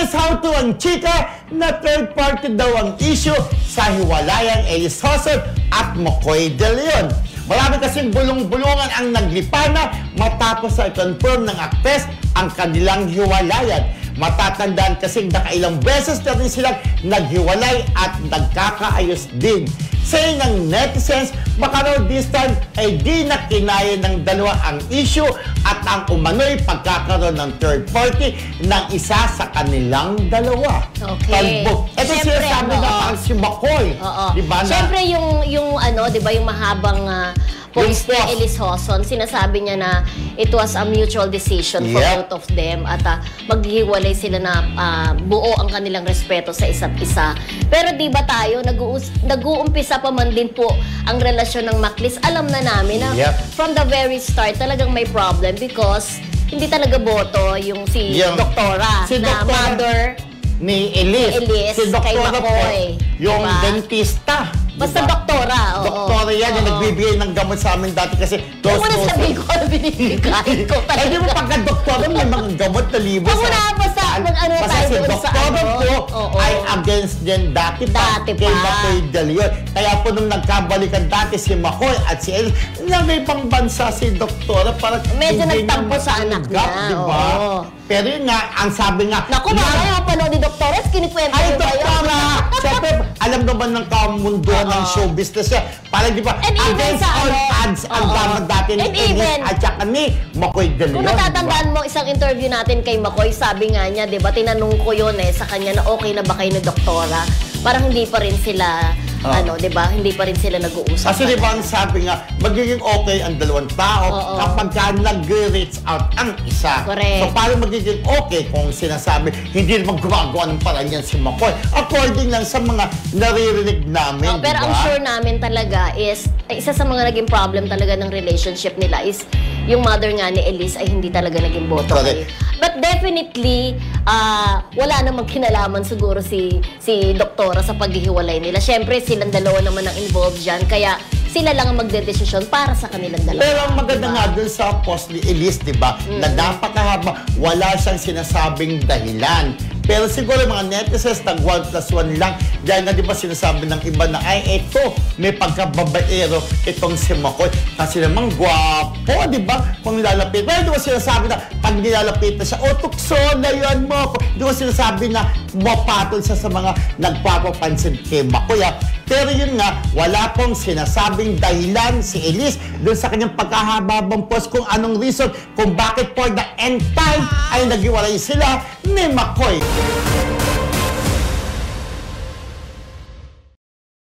Nasauto ang chika na third party daw ang issue sa hiwalayang Elis Hoson at McCoy De Leon. Marami kasing bulong-bulungan ang naglipana matapos ay confirm ng aktres ang kanilang hiwalayan. Matatandaan kasing nakailang beses na rin silang naghiwalay at nagkakaayos din. Say ng netizens, baka raw this time ay di na kinaya ng dalawa ang issue at ang umano'y pagkakaroon ng third party ng isa sa kanilang dalawa. Okay. Talbog. Ito sinasabi na parang si McCoy. Diba, Siyempre yung ano, diba, yung mahabang post ni Elis Hoson, sinasabi niya na it was a mutual decision for both of them at maghiwalay sila na buo ang kanilang respeto sa isa't isa. Pero di ba tayo, nag-uumpisa pa man din po ang relasyon ng Maclis, alam na namin na from the very start talagang may problem because hindi talaga boto yung si Doktora na mother ni Elis. Si Doktora po, yung dentista. Basta doktora. Doktora yan, yung nagbibigay ng gamot sa amin dati kasi Huwag mo na sabihin ko na binibigay ko talaga. Eh, di mo pagka-doktora, may mga gamot na libo. Huwag mo na, basta mag-ano tayo si doon sa doktora po ay against din dati pa kay McCoy De Leon. Kaya po nung nagkabalikan dati si McCoy at si Elis, may pang bansa si doktora para medyo nagtampo sa anak niya. Diba? Pero yun nga, ang sabi nga, naku, mamaya panood ni Doktora, kinikwento ay, ba yun? doktora! Siyempre, alam naman ng kamunduan ng show business niya. Parang di ba, against all odds ang damat dati ni Elis at saka ni McCoy De Leon. Kung natatandaan mo, isang interview natin kay McCoy, sabi nga niya, di ba, tinanong ko yun sa kanya na okay na ba kayo ni Doktora? Parang hindi pa rin sila, di ba, hindi pa rin sila nag-uusap. Kasi di ba, ang sabi nga, magiging okay ang dalawang tao kapag ka nag-reach out ang isa. Correct. So, parang magiging okay kung sinasabi, hindi naman gumagawa ng parang yan si McCoy. According lang sa mga naririnig namin, pero ang sure namin talaga is, isa sa mga naging problem talaga ng relationship nila is, yung mother nga ni Elis ay hindi talaga naging boto. But definitely, wala namang kinalaman siguro si Doktora sa paghihiwalay nila. Siyempre, silang dalawa naman ang involved dyan. Kaya sila lang ang magdedesisyon para sa kanilang dalawa. Pero ang maganda nga dun sa post ni Elis, diba? Na napakahaba, wala siyang sinasabing dahilan. Pero siguro mga netizens nag 1+1 lang. Dahil nga diba sinasabi ng iba na ay eto, may pagkababaero itong si McCoy. Kasi naman gwapo, diba? Kung nilalapit. Pero diba sinasabi na pag nilalapit na siya, tukso na yan mo. Diba sinasabi na mapatol siya sa mga nagpapapansin kay McCoy. Pero yun nga, wala pong sinasabing dahilan si Elis doon sa kanyang pagkahababang post kung anong reason kung bakit for the end time ay naghiwalay sila ni McCoy.